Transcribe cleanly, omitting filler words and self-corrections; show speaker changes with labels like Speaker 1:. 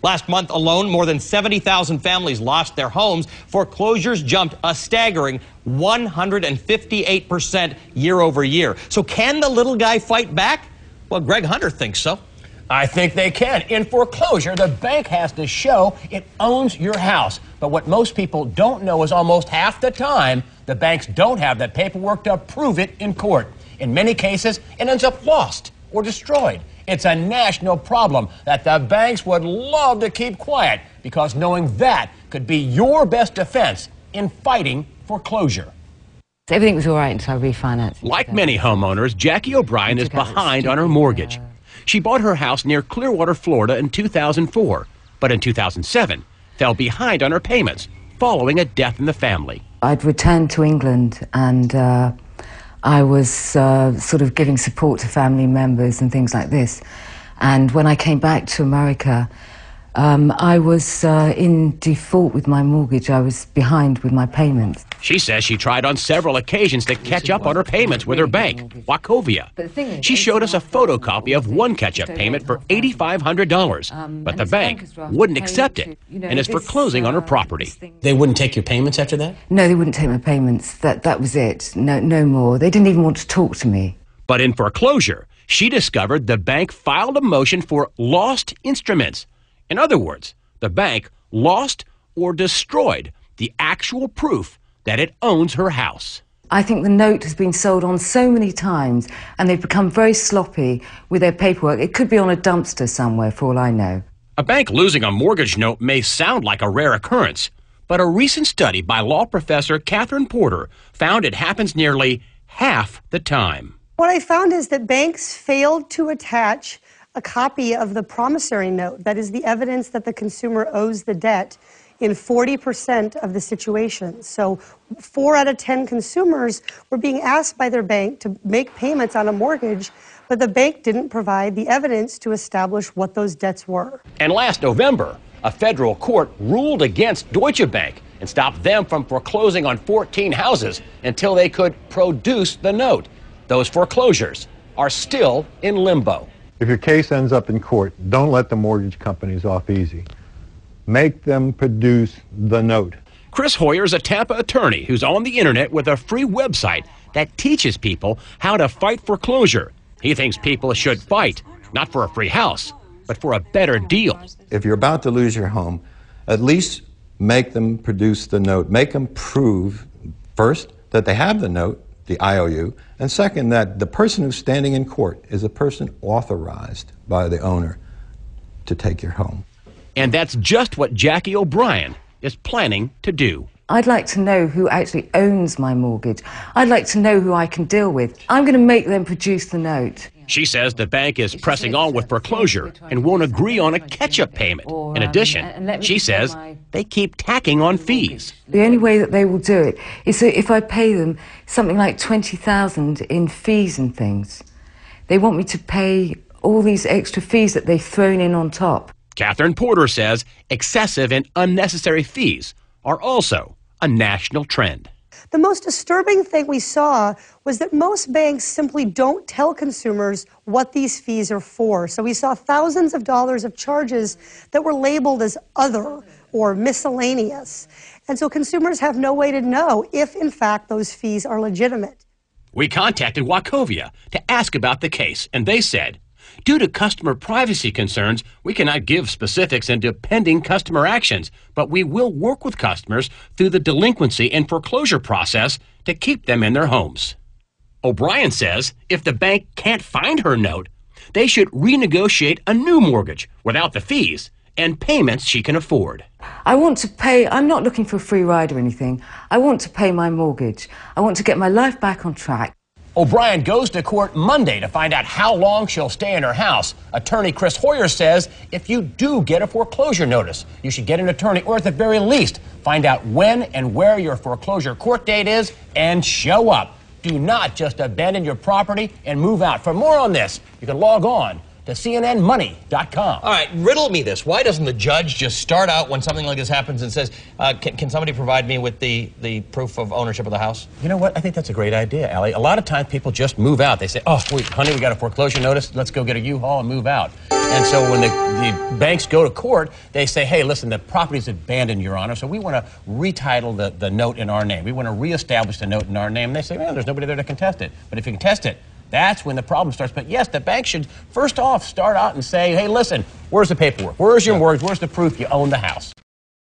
Speaker 1: Last month alone, more than 70,000 families lost their homes. Foreclosures jumped a staggering 158% year over year. So can the little guy fight back? Well, Greg Hunter thinks so.
Speaker 2: I think they can. In foreclosure, the bank has to show it owns your house. But what most people don't know is almost half the time, the banks don't have the paperwork to prove it in court. In many cases, it ends up lost or destroyed. It's a national problem that the banks would love to keep quiet, because knowing that could be your best defense in fighting foreclosure.
Speaker 3: Everything was all right until I refinanced.
Speaker 2: Like many homeowners, Jackie O'Brien is behind on her mortgage. She bought her house near Clearwater, Florida in 2004, but in 2007 fell behind on her payments following a death in the family.
Speaker 3: I'd returned to England, and I was sort of giving support to family members and things like this. And when I came back to America, I was in default with my mortgage. I was behind with my payments.
Speaker 2: She says she tried on several occasions to catch up on her payments with her bank, Wachovia. She showed us a photocopy of one catch-up payment for $8,500, but the bank wouldn't accept it and is foreclosing on her property. They wouldn't take your payments after that?
Speaker 3: No, they wouldn't take my payments. That was it. No more. They didn't even want to talk to me.
Speaker 2: But in foreclosure, she discovered the bank filed a motion for lost instruments. In other words, the bank lost or destroyed the actual proof that it owns her house.
Speaker 3: I think the note has been sold on so many times, and they've become very sloppy with their paperwork. It could be on a dumpster somewhere, for all I know.
Speaker 2: A bank losing a mortgage note may sound like a rare occurrence, but a recent study by law professor Catherine Porter found it happens nearly half the time.
Speaker 4: What I found is that banks failed to attach a copy of the promissory note, that is the evidence that the consumer owes the debt, in 40% of the situations. So 4 out of 10 consumers were being asked by their bank to make payments on a mortgage, but the bank didn't provide the evidence to establish what those debts were.
Speaker 2: And last November, a federal court ruled against Deutsche Bank and stopped them from foreclosing on 14 houses until they could produce the note. Those foreclosures are still in limbo.
Speaker 5: If your case ends up in court, don't let the mortgage companies off easy. Make them produce the note.
Speaker 2: Chris Hoyer is a Tampa attorney who's on the internet with a free website that teaches people how to fight foreclosure. He thinks people should fight, not for a free house, but for a better deal.
Speaker 6: If you're about to lose your home, at least make them produce the note. Make them prove, first, that they have the note, the IOU, and second, that the person who's standing in court is a person authorized by the owner to take your home.
Speaker 2: And that's just what Jackie O'Brien is planning to do.
Speaker 3: I'd like to know who actually owns my mortgage. I'd like to know who I can deal with. I'm going to make them produce the note.
Speaker 2: She says the bank is pressing on with foreclosure and won't agree on a catch-up payment. In addition, she says they keep tacking on fees.
Speaker 3: The only way that they will do it is that if I pay them something like $20,000 in fees and things. They want me to pay all these extra fees that they've thrown in on top.
Speaker 2: Catherine Porter says excessive and unnecessary fees are also a national trend.
Speaker 4: The most disturbing thing we saw was that most banks simply don't tell consumers what these fees are for. So we saw thousands of dollars of charges that were labeled as other or miscellaneous. And so consumers have no way to know if, in fact, those fees are legitimate.
Speaker 2: We contacted Wachovia to ask about the case, and they said, due to customer privacy concerns, we cannot give specifics into pending customer actions, but we will work with customers through the delinquency and foreclosure process to keep them in their homes. O'Brien says if the bank can't find her note, they should renegotiate a new mortgage without the fees and payments she can afford.
Speaker 3: I want to pay. I'm not looking for a free ride or anything. I want to pay my mortgage. I want to get my life back on track.
Speaker 2: O'Brien goes to court Monday to find out how long she'll stay in her house. Attorney Chris Hoyer says if you do get a foreclosure notice, you should get an attorney, or at the very least, find out when and where your foreclosure court date is and show up. Do not just abandon your property and move out. For more on this, you can log on to to cnnmoney.com.
Speaker 1: All right, riddle me this. Why doesn't the judge just start out when something like this happens and says, can somebody provide me with the proof of ownership of the house?
Speaker 2: You know what? I think that's a great idea, Allie. A lot of times people just move out. They say, oh, wait, honey, we got a foreclosure notice. Let's go get a U-Haul and move out. And so when the banks go to court, they say, hey, listen, the property's abandoned, Your Honor, so we want to retitle the note in our name. We want to reestablish the note in our name. And they say, well, there's nobody there to contest it. But if you contest it, that's when the problem starts. But yes, the bank should first off start out and say, hey, listen, where's the paperwork? Where's your mortgage? Where's the proof you own the house?